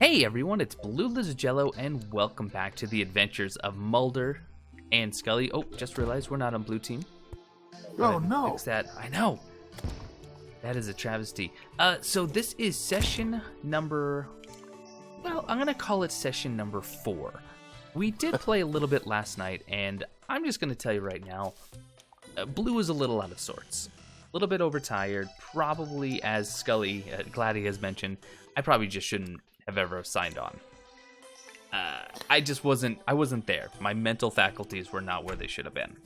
Hey everyone, it's Blue Lizardello, and welcome back to the adventures of Mulder and Scully. Oh, just realized we're not on blue team. Oh no! Fix that. I know. That is a travesty. So this is session number... Well, I'm gonna call it session number 4. We did play a little bit last night, and I'm just gonna tell you right now, Blue is a little out of sorts. A little bit overtired, probably, as Scully, Gladdy has mentioned, I probably just shouldn't have ever signed on. I wasn't there. My mental faculties were not where they should have been.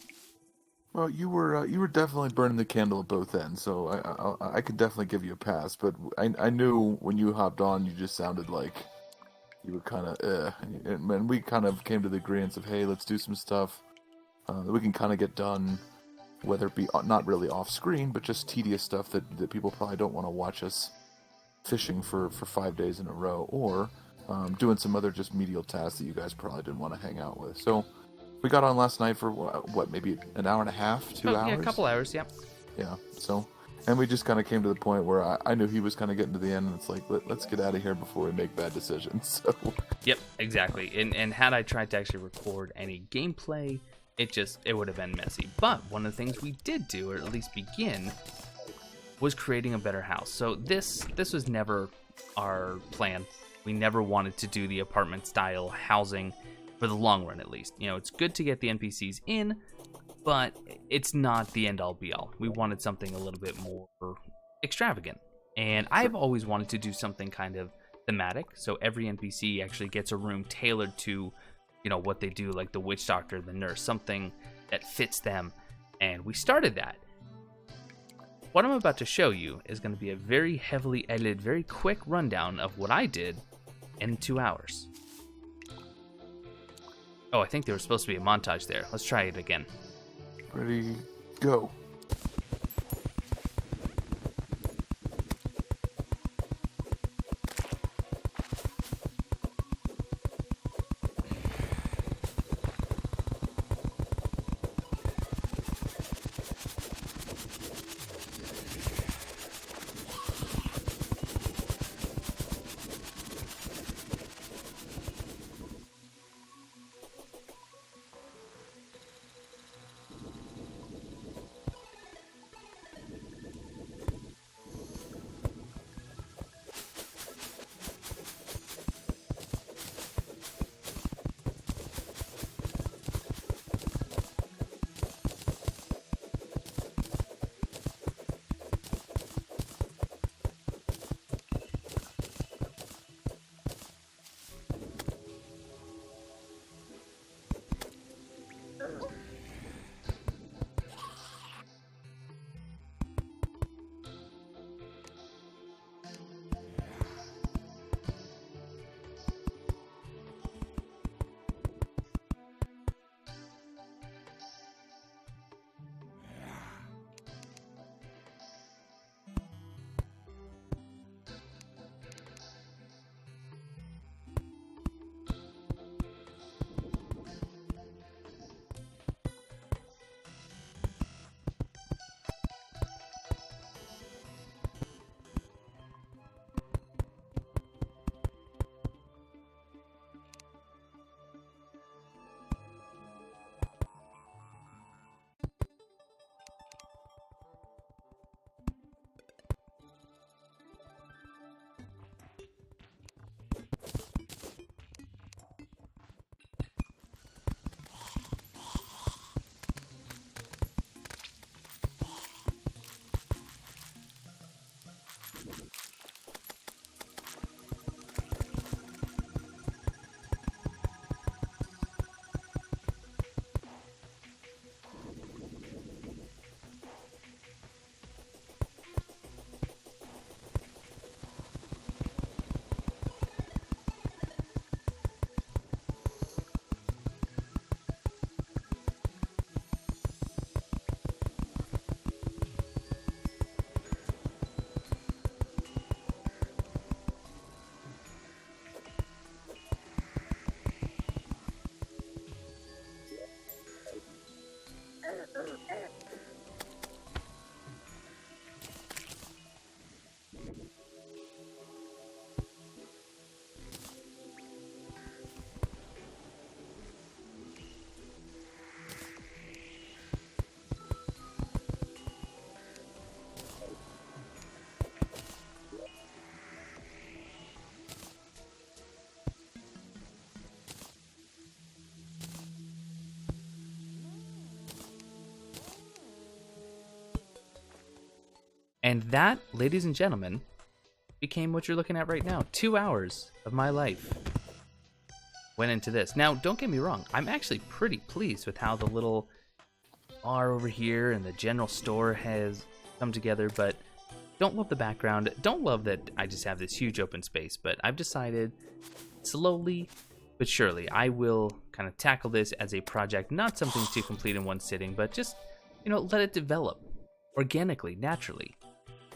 Well, you were definitely burning the candle at both ends, so I could definitely give you a pass. But I knew when you hopped on, you just sounded like you were kind of and we kind of came to the agreement of, hey, let's do some stuff that we can kind of get done, whether it be not really off screen, but just tedious stuff that people probably don't want to watch us fishing for 5 days in a row, or doing some other just medial tasks that you guys probably didn't want to hang out with. So we got on last night for what maybe an hour and a half, 2 hours? Yeah, a couple hours, yeah. Yeah, so, and we just kind of came to the point where I knew he was kind of getting to the end, and it's like, let's get out of here before we make bad decisions. So. Yep, exactly. And had I tried to actually record any gameplay, it would have been messy. But one of the things we did do, or at least begin, was creating a better house. So this was never our plan. We never wanted to do the apartment style housing for the long run, at least. You know, it's good to get the NPCs in, but it's not the end all be all. We wanted something a little bit more extravagant. And I've always wanted to do something kind of thematic. So every NPC actually gets a room tailored to, you know, what they do, like the witch doctor, the nurse, something that fits them. And we started that. What I'm about to show you is going to be a very heavily edited, very quick rundown of what I did in 2 hours. Oh, I think there was supposed to be a montage there. Let's try it again. Ready, go. And that, ladies and gentlemen, became what you're looking at right now. 2 hours of my life went into this. Now, don't get me wrong. I'm actually pretty pleased with how the little bar over here and the general store has come together, but don't love the background. Don't love that I just have this huge open space, but I've decided slowly but surely I will kind of tackle this as a project, not something to complete in one sitting, but just, let it develop organically, naturally,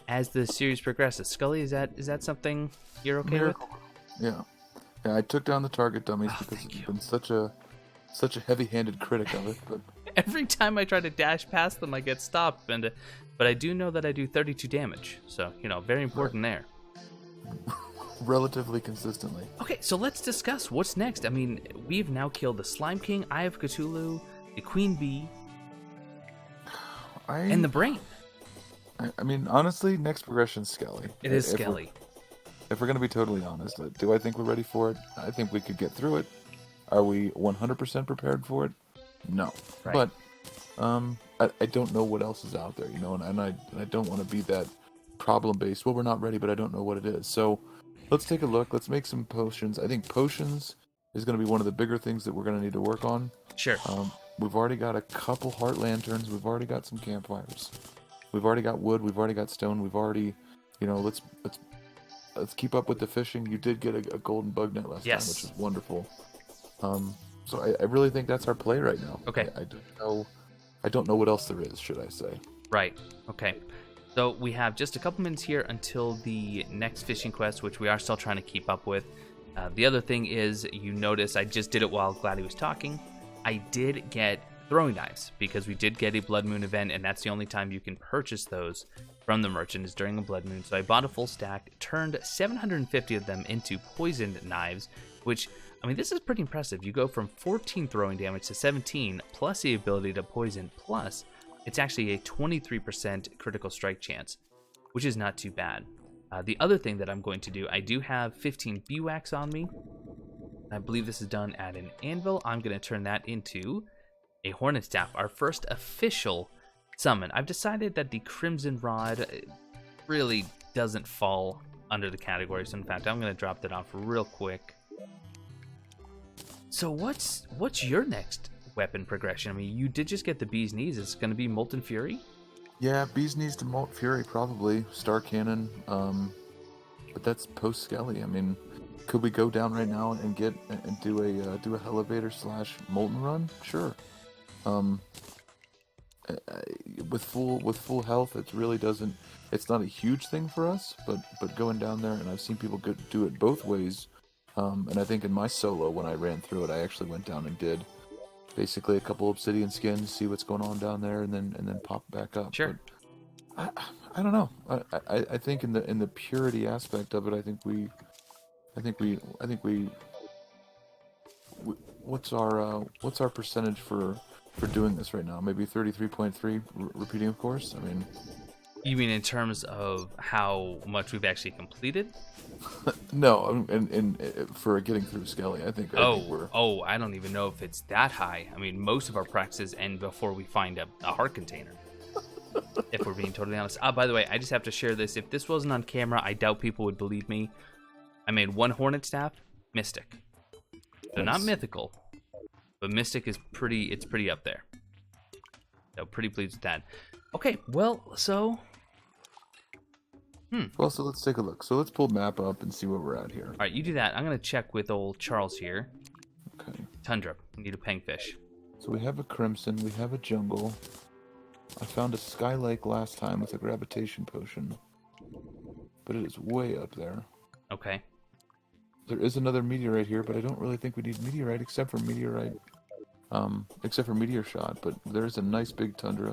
as the series progresses. Scully, is that something you're okay with? Yeah. Yeah, I took down the target dummies because you've been such a heavy-handed critic of it. But every time I try to dash past them, I get stopped. But I do know that I do 32 damage, so very important there. Relatively consistently. Okay, so let's discuss what's next. I mean, we've now killed the Slime King, Eye of Cthulhu, the Queen Bee, and the Brain. I mean, honestly, next progression's Skelly. It is Skelly. If we're going to be totally honest, do I think we're ready for it? I think we could get through it. Are we 100% prepared for it? No. Right. But I don't know what else is out there, and I don't want to be that problem-based. Well, we're not ready, but I don't know what it is. So let's take a look. Let's make some potions. I think potions is going to be one of the bigger things that we're going to need to work on. Sure. We've already got a couple heart lanterns. We've already got some campfires. We've already got wood. We've already got stone. We've already, let's keep up with the fishing. You did get a golden bug net last time, which is wonderful. So I really think that's our play right now. Okay. I don't know what else there is, should I say. Right. Okay. So we have just a couple minutes here until the next fishing quest, which we are still trying to keep up with. The other thing is, you notice I just did it while Gladdy was talking. I did get throwing knives because we did get a Blood Moon event, and that's the only time you can purchase those from the merchant is during a Blood Moon. So I bought a full stack, turned 750 of them into poisoned knives, which, I mean, this is pretty impressive. You go from 14 throwing damage to 17, plus the ability to poison, plus it's actually a 23% critical strike chance, which is not too bad. The other thing that I'm going to do, I do have 15 beeswax on me. I believe this is done at an anvil. I'm going to turn that into a hornet staff, our first official summon. I've decided that the Crimson Rod really doesn't fall under the category, so in fact, I'm going to drop that off real quick. So what's your next weapon progression? I mean, you did just get the Bee's Knees. It's going to be Molten Fury? Yeah, Bee's Knees to Molten Fury, probably. Star Cannon, but that's post-Skelly. I mean, could we go down right now and do a Hellevator / Molten Run? Sure. With full health, it really doesn't. It's not a huge thing for us, but going down there, and I've seen people do it both ways. And I think in my solo, when I ran through it, I actually went down and did basically a couple obsidian skins, see what's going on down there, and then pop back up. Sure. But I don't know. I think in the purity aspect of it, I think we. What's our percentage for doing this right now? Maybe 33.3, repeating, of course. I mean, you mean in terms of how much we've actually completed? No, and for getting through Skelly, I think we're. Oh, I don't even know if it's that high. I mean, most of our practices end before we find a heart container. If we're being totally honest. By the way, I just have to share this. If this wasn't on camera, I doubt people would believe me. I made one hornet staff, mystic. So not mythical, but mystic is pretty up there. So pretty pleased with that. Okay, well, so Well, so let's take a look. So let's pull map up and see where we're at here. All right, you do that. I'm gonna check with old Charles here. Okay. Tundra. We need a pangfish. So we have a crimson. We have a jungle. I found a sky lake last time with a gravitation potion, but it is way up there. Okay. There is another meteorite here, but I don't really think we need meteorite except for meteor shot. But there is a nice big tundra.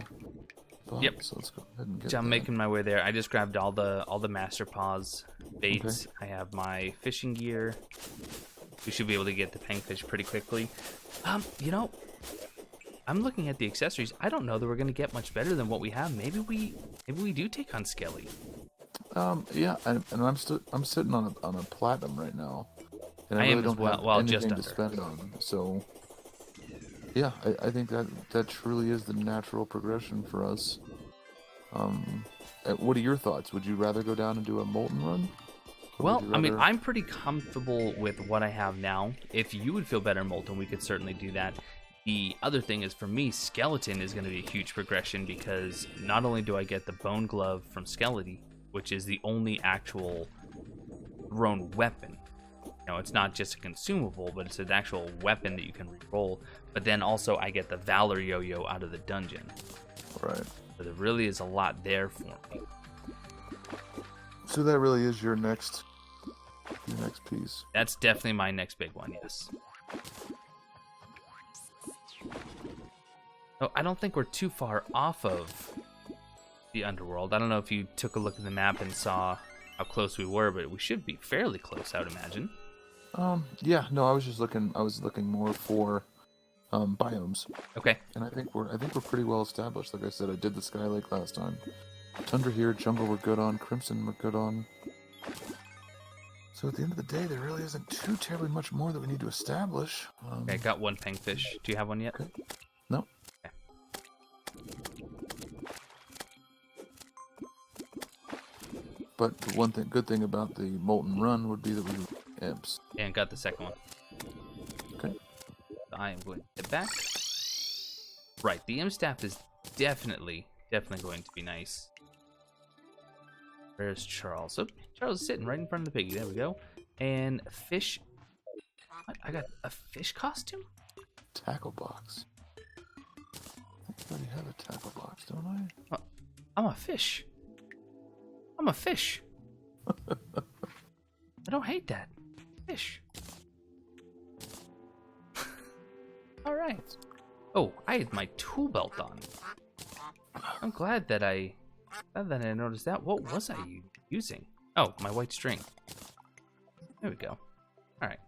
Yep. So let's go ahead and get So I'm that. making my way there. I just grabbed all the master paws baits. Okay. I have my fishing gear. We should be able to get the pangfish pretty quickly. I'm looking at the accessories. I don't know that we're gonna get much better than what we have. Maybe we do take on Skelly. Yeah, and I'm sitting on a platinum right now, and I am really as don't well. have Well, anything just to under. spend on. So, yeah, I think that truly is the natural progression for us. what are your thoughts? Would you rather go down and do a molten run? Or Well, would you I mean, rather- I'm pretty comfortable with what I have now. If you would feel better molten, we could certainly do that. The other thing is, for me, skeleton is going to be a huge progression because not only do I get the bone glove from Skelety, which is the only actual thrown weapon. You know, it's not just a consumable, but it's an actual weapon that you can reroll. But then also I get the Valor Yo-Yo out of the dungeon. Right. So there really is a lot there for me. So that really is your next piece. That's definitely my next big one, yes. Oh, I don't think we're too far off of the underworld. I don't know if you took a look at the map and saw how close we were, but we should be fairly close, I would imagine. Yeah, no, I was looking more for biomes. Okay. And I think we're pretty well established. Like I said, I did the Sky Lake last time. Tundra here, Jungle we're good on, Crimson we're good on. So at the end of the day, there really isn't too terribly much more that we need to establish. Okay, I got one Fangfish. Do you have one yet? Okay. No. Okay. But the good thing about the Molten Run would be that we would imps. And got the second one. Okay. I am going to get back. Right, the imp staff is definitely going to be nice. Where's Charles? Oh, Charles is sitting right in front of the piggy. There we go. And fish. What? I got a fish costume? Tackle box. I already have a tackle box, don't I? Oh, I'm a fish. I'm a fish. I don't hate that. Fish. Alright. Oh, I had my tool belt on. I'm glad that I noticed that. What was I using? Oh, my white string. There we go. Alright.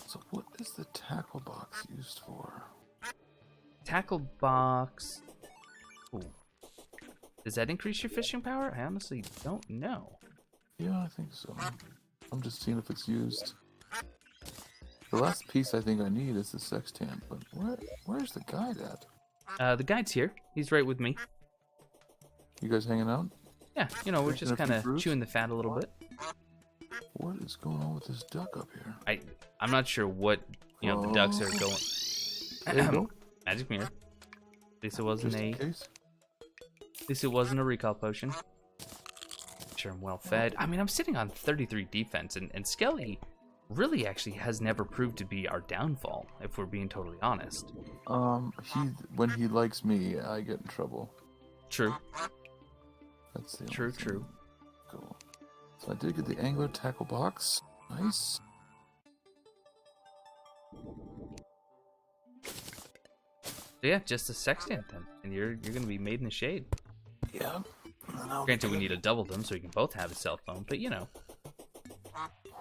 So what is the tackle box used for? Tackle box. Ooh. Does that increase your fishing power? I honestly don't know. Yeah, I think so. I'm just seeing if it's used. The last piece I think I need is the sextant, but where's the guide at? The guide's here. He's right with me. You guys hanging out? Yeah, you know, we're Drinking just a few kind of brews? chewing the fat a little bit. What is going on with this duck up here? I'm not sure what, the ducks are going. There you go. Magic mirror. At least it wasn't Just in case. At least it wasn't a recall potion. Sure, I'm well fed. I mean, I'm sitting on 33 defense, and Skelly really actually has never proved to be our downfall, if we're being totally honest. When he likes me, I get in trouble. True. That's the True, only thing. true. Cool. So I did get the angler tackle box. Nice. So yeah, just a sextant then, and you're gonna be made in the shade. Yeah. Granted, we need to double them so we can both have a cell phone, but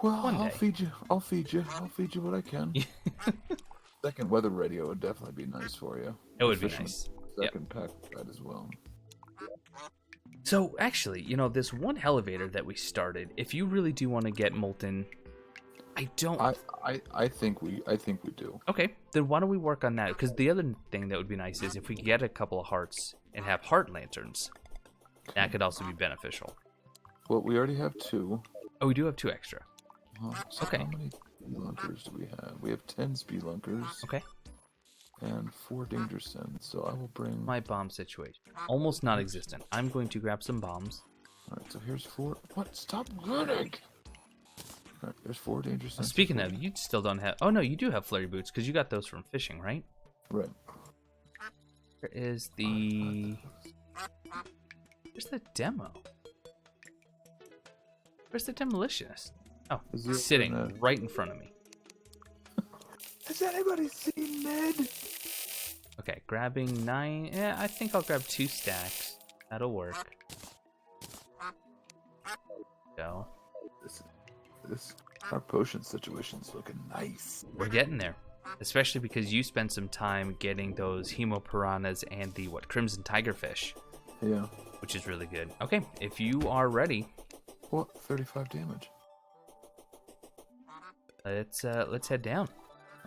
Well, one I'll day. feed you. I'll feed you what I can. Second weather radio would definitely be nice for you. It would be Especially nice. Second pack of that as well. So actually, this one Hellevator that we started, if you really do want to get molten, I think we do. Okay, then why don't we work on that? Because the other thing that would be nice is if we get a couple of hearts and have heart lanterns, that could also be beneficial. Well, we already have 2. Oh, we do have 2 extra. So Okay. How many spelunkers do we have? We have 10 spelunkers. Okay. And 4 danger sends. So I will bring. My bomb situation. Almost non-existent. I'm going to grab some bombs. Alright, so here's 4. What? Stop running! Alright, there's 4 danger sends. Speaking of, you still don't have... Oh, no, you do have flurry boots because you got those from fishing, right? Right. Where is the... Where's the demo? Where's the demolitionist? Oh, Is he sitting in right in front of me. Has anybody seen Ned? Okay, grabbing 9. Yeah, I think I'll grab 2 stacks. That'll work. Go. Our potion situation's looking nice. We're getting there. Especially because you spent some time getting those hemo piranhas and the crimson tigerfish, Yeah. which is really good. Okay, if you are ready, What? 35 damage. let's head down.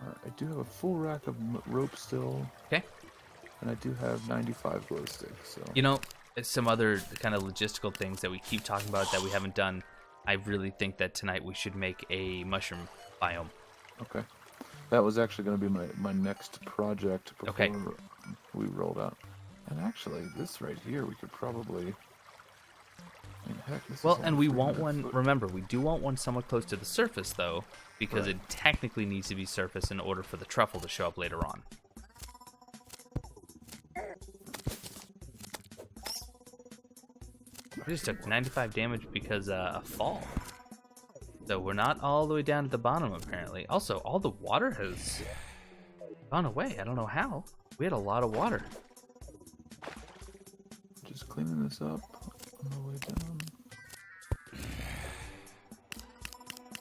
Alright, I do have a full rack of rope still. Okay. And I do have 95 glow sticks, so... some other kind of logistical things that we keep talking about that we haven't done, I really think that tonight we should make a mushroom biome. Okay. That was actually going to be my next project before we rolled out. And actually, this right here, we could probably... I mean, heck, this Well, is and we want one... foot. Remember, we do want one somewhat close to the surface, though, because it technically needs to be surface in order for the truffle to show up later on. We just took 95 damage because a fall. So we're not all the way down to the bottom, apparently. Also, all the water has gone away. I don't know how. We had a lot of water. Just cleaning this up on the way down.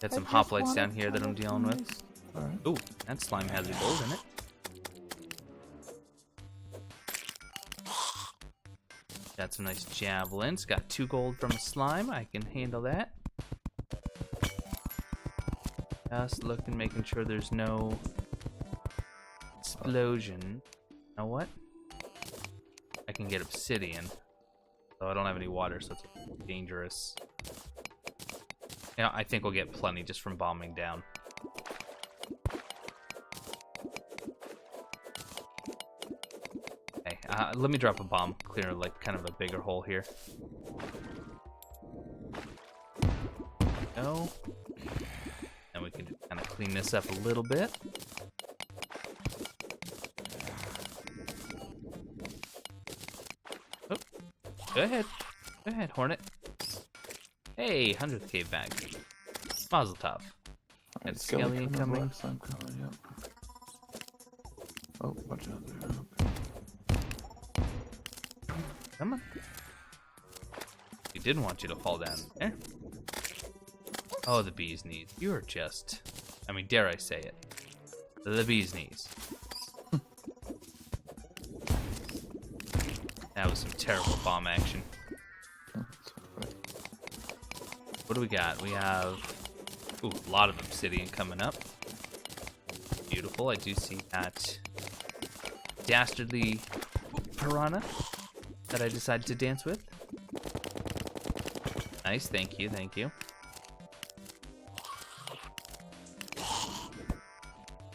Got some hoplites down here that I'm dealing with. Alright. Ooh, that slime has a gold in it. Got some nice javelins. Got 2 gold from a slime. I can handle that. Just looking, making sure there's no explosion. You know what? I can get obsidian. So I don't have any water, so it's dangerous. Yeah, I think we'll get plenty just from bombing down. Okay, let me drop a bomb. Clear like kind of a bigger hole here. No. And we can kind of clean this up a little bit. Oh, go ahead. Go ahead, Hornet. Hey, 100th cave bag. Mazel tov. And Skelly incoming. Yep. Oh, watch out there. Okay. Come on. He didn't want you to fall down there. Oh, the bee's knees. You are just... I mean, dare I say it. The bee's knees. That was some terrible bomb action. What do we got? We have... Ooh, a lot of obsidian coming up. Beautiful. I do see that dastardly piranha that I decided to dance with. Nice. Thank you. Thank you.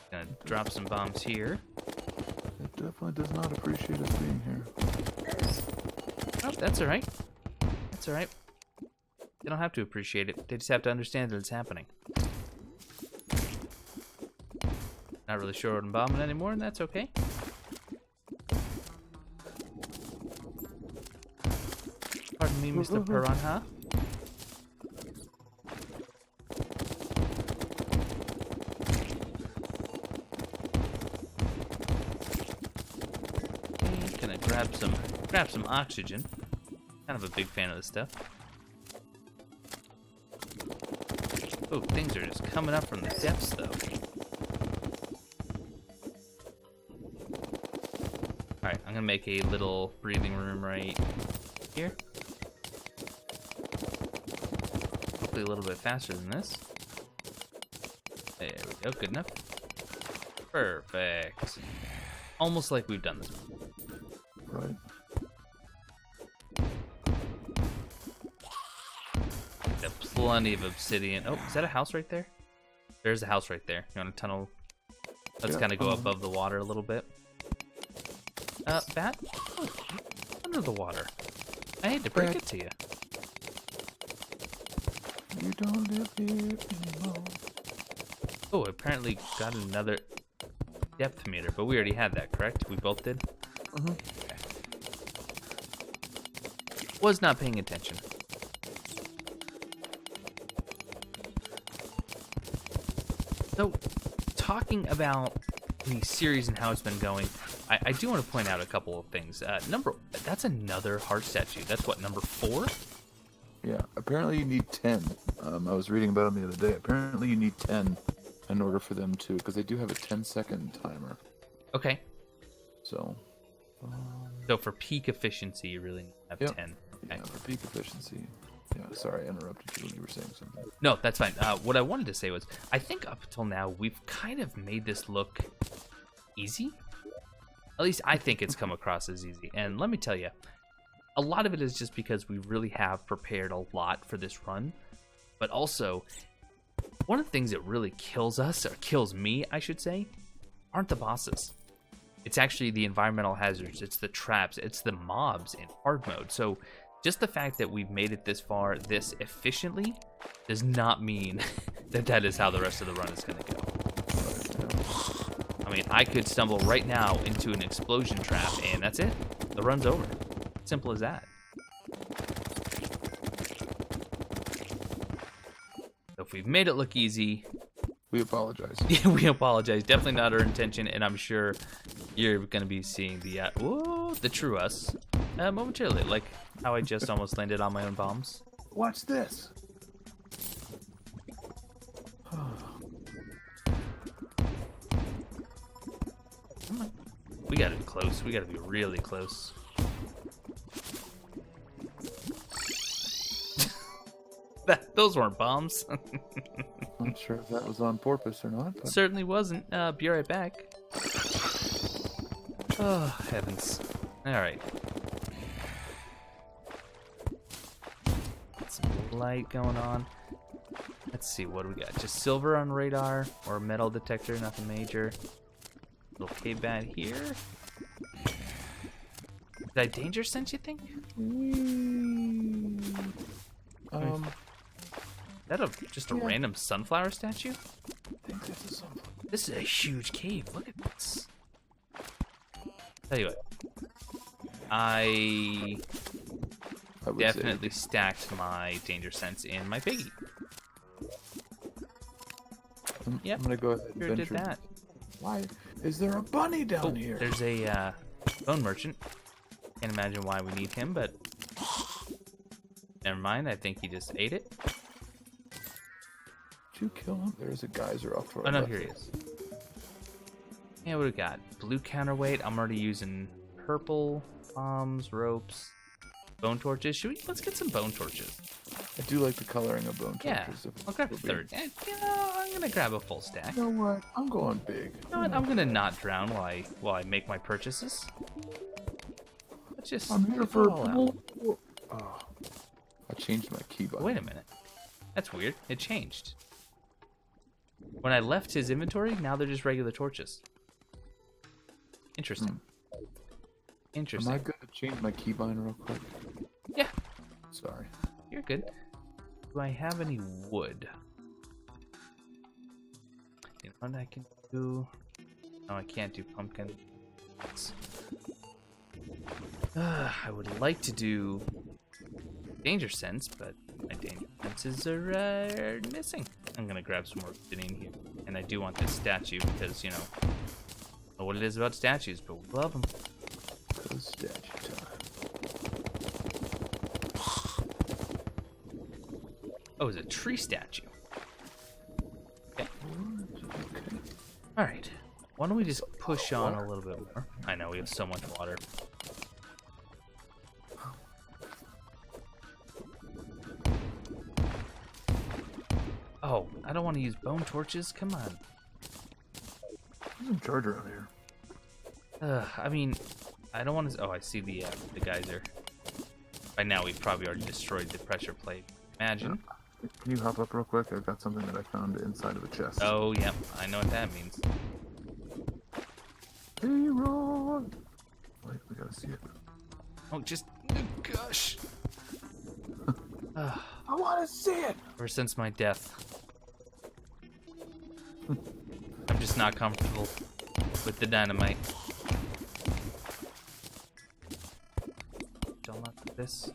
Gonna drop some bombs here. It definitely does not appreciate us being here. Oh, that's alright. That's alright. They don't have to appreciate it. They just have to understand that it's happening. Not really sure what I'm bombing anymore, and that's okay. Pardon me, Mr. Piranha. Okay, gonna grab some oxygen. Kind of a big fan of this stuff. Oh, things are just coming up from the depths, though. Alright, I'm gonna make a little breathing room right here. Hopefully a little bit faster than this. There we go, good enough. Perfect. Almost like we've done this before. Right. Got plenty of obsidian. Oh, is that a house right there? There's a house right there. You want to tunnel? Let's kind of go above the water a little bit. Bat? Oh, under the water. I hate to break it to you. You don't live here anymore. Oh, apparently got another depth meter, but we already had that, correct? We both did? Uh-huh. Okay. Was not paying attention. So, talking about the series and how it's been going, I do want to point out a couple of things. That's another heart statue. That's what, number 4? Yeah, apparently you need 10. I was reading about them the other day. Apparently you need 10 in order for them to, because they do have a 10-second timer. Okay. So. So for peak efficiency, you really need to have 10. Okay. Yeah, for peak efficiency. Yeah, sorry, I interrupted you when you were saying something. No, that's fine. What I wanted to say was, I think up until now, we've kind of made this look easy. At least I think it's come across as easy. And let me tell you, a lot of it is just because we really have prepared a lot for this run, but also one of the things that really kills us, or kills me, I should say, aren't the bosses. It's actually the environmental hazards, it's the traps, it's the mobs in hard mode. So just the fact that we've made it this far, this efficiently, does not mean that that is how the rest of the run is going to go. I mean, I could stumble right now into an explosion trap, and that's it. The run's over. Simple as that. So if we've made it look easy, We apologize. yeah, we apologize. Definitely not our intention, and I'm sure you're going to be seeing the true us momentarily, like how I just almost landed on my own bombs. Watch this. We gotta be close. We gotta be really close. Those weren't bombs. Not sure if that was on purpose or not. But... Certainly wasn't. Be right back. Oh, heavens. Alright. Some light going on. Let's see, what do we got? Just silver on radar, or metal detector, nothing major. Little cave bat here. Did I danger sense, you think? Is that just a random sunflower statue? I think this is something. This is a huge cave. Look at this. Tell you what. I would definitely stacked my danger sense in my piggy. Yep. I'm gonna go ahead and Sure did venture. that. Why is there a bunny down here? There's a bone merchant. Can't imagine why we need him, but never mind. I think he just ate it. Did you kill him? There's a geyser off to our Oh no, left. here he is. Yeah, what do we got? Blue counterweight. I'm already using purple bombs, ropes, bone torches. Let's get some bone torches. I do like the coloring of bone Yeah, torches. I'll grab a third. I'm gonna grab a full stack. You know what? I'm going big. You know what? I'm gonna not drown while I make my purchases. Let's just. I'm here get for. it all out. Oh, I changed my key button. Wait a minute. That's weird. It changed. When I left his inventory, now they're just regular torches. Interesting. Interesting. Am I gonna change my keybind real quick? Yeah, Sorry. you're good. Do I have any wood? You know what I can do? No, I can't do pumpkin. I would like to do danger sense, but my danger senses are missing. I'm gonna grab some more obsidian here, and I do want this statue because I don't know what it is about statues, but we love them. Good statue time. Oh, it's a tree statue. Okay. Okay. All right. Why don't we just push on a little bit more? I know we have so much water. Oh, I don't want to use bone torches. Come on. Who's in charge around here? I mean, I don't want to. Oh, I see the geyser. By now, we've probably already destroyed the pressure plate. Imagine. Can you hop up real quick? I've got something that I found inside of a chest. Oh, yeah. I know what that means. Leroy! Wait, we gotta see it. Oh, just gosh. I want to see it. Ever since my death, I'm just not comfortable with the dynamite. Don't let this.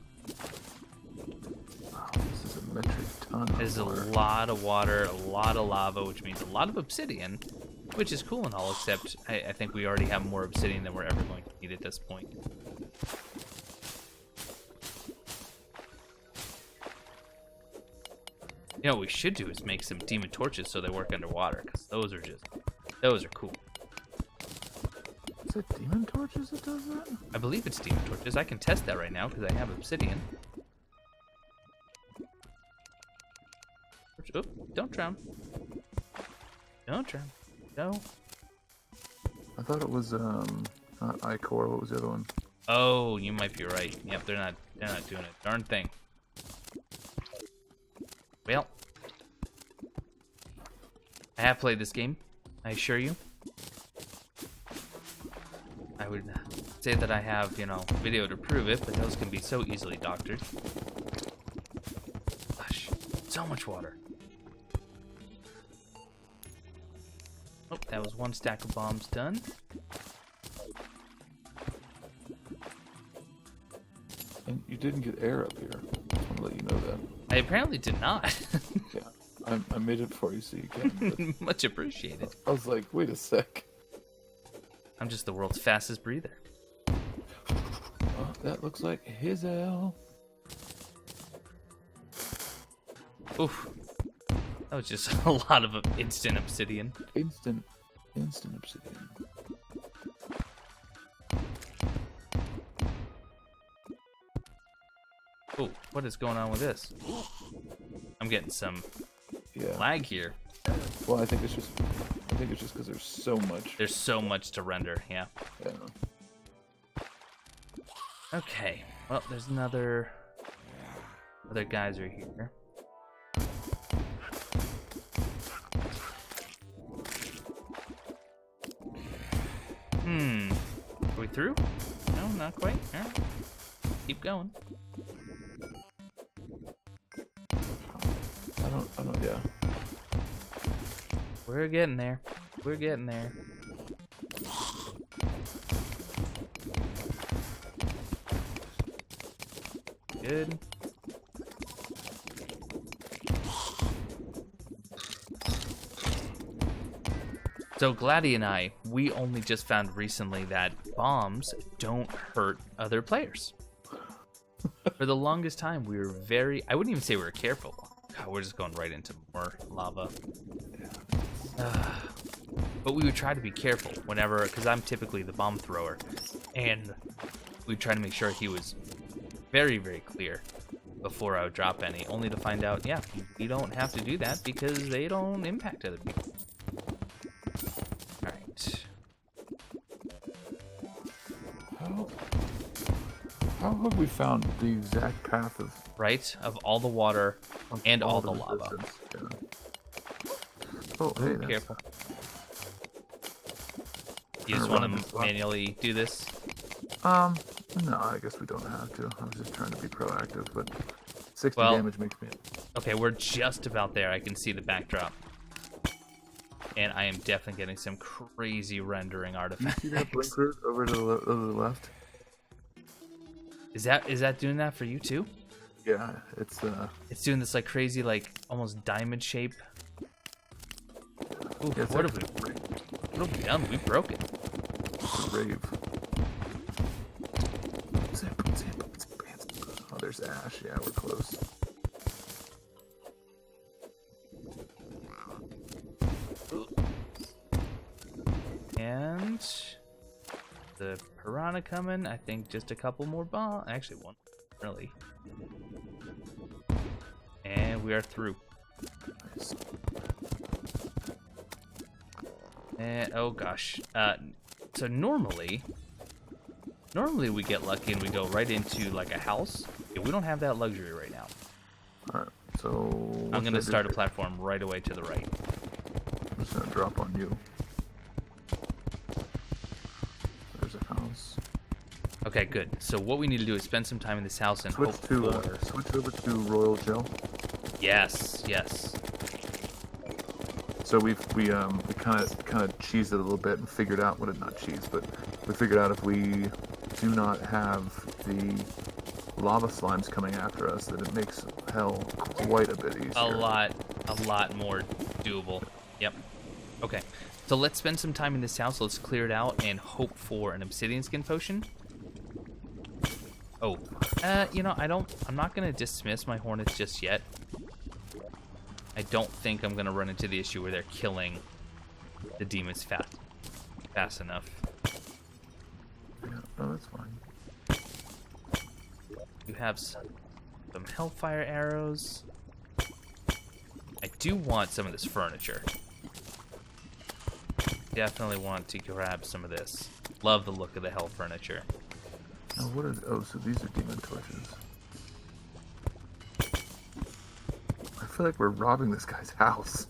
Wow, this is a metric ton. There's a lot of water, a lot of lava, which means a lot of obsidian, which is cool and all, except I think we already have more obsidian than we're ever going to need at this point. You know what we should do is make some demon torches so they work underwater, because those are cool. Is it demon torches that does that? I believe it's demon torches. I can test that right now because I have obsidian. Oh, don't drown. Don't drown. No. I thought it was not ichor. What was the other one? Oh, you might be right. Yep, they're not doing a darn thing. Well, I have played this game, I assure you. I would say that I have, you know, video to prove it, but those can be so easily doctored. Gosh, so much water. Oh, that was one stack of bombs done. And you didn't get air up here. I want to let you know that. I apparently did not. Yeah, I made it for you so you can. Much appreciated. I was like, wait a sec. I'm just the world's fastest breather. Oh, that looks like his L. Oof. That was just a lot of instant obsidian. Instant obsidian. Oh, what is going on with this? I'm getting some lag here. Well, I think it's just because there's so much. There's so much to render, yeah. Okay, well, there's other geyser here. Are we through? No, not quite. All right. Keep going. I don't, yeah. We're getting there. We're getting there. Good. So Gladdy and I, we only just found recently that bombs don't hurt other players. For the longest time, we were I wouldn't even say we were careful. God, we're just going right into more lava. But we would try to be careful whenever, because I'm typically the bomb thrower, and we'd try to make sure he was very, very clear before I would drop any, only to find out, yeah, you don't have to do that because they don't impact other people. Alright. How have we found the exact path of... Right? Of all the water and all the lava. Yeah. Oh, hey, that's... Careful. You just want to manually do this? No, I guess we don't have to. I was just trying to be proactive, but 60 damage makes me... Okay, we're just about there. I can see the backdrop. And I am definitely getting some crazy rendering artifacts. You see that blinker over to the left? Is that doing that for you too? Yeah, it's doing this like crazy, like almost diamond shape. Ooh, yeah, what have we done? We broke it. It's a rave. Oh, there's ash. Yeah, we're close. And the piranha coming. I think just a couple more bombs. Actually, one, really. And we are through. Nice. And oh gosh. So normally we get lucky and we go right into like a house. Yeah, we don't have that luxury right now. All right. So I'm gonna start a platform right away to the right. I'm just gonna drop on you. There's a house. Okay, good. So what we need to do is spend some time in this house and switch over to Royal Gel. Yes, yes. So we kind of cheesed it a little bit and figured out not cheese, but we figured out if we do not have the lava slimes coming after us, that it makes hell quite a bit easier. A lot more doable. Yep. Okay. So let's spend some time in this house. Let's clear it out and hope for an obsidian skin potion. Oh, you know, I'm not gonna dismiss my hornets just yet. I don't think I'm gonna run into the issue where they're killing the demons fast enough. Yeah, no, that's fine. You have some hellfire arrows. I do want some of this furniture. Definitely want to grab some of this. Love the look of the hell furniture. Oh, what are... Oh, so these are demon torches. I feel like we're robbing this guy's house.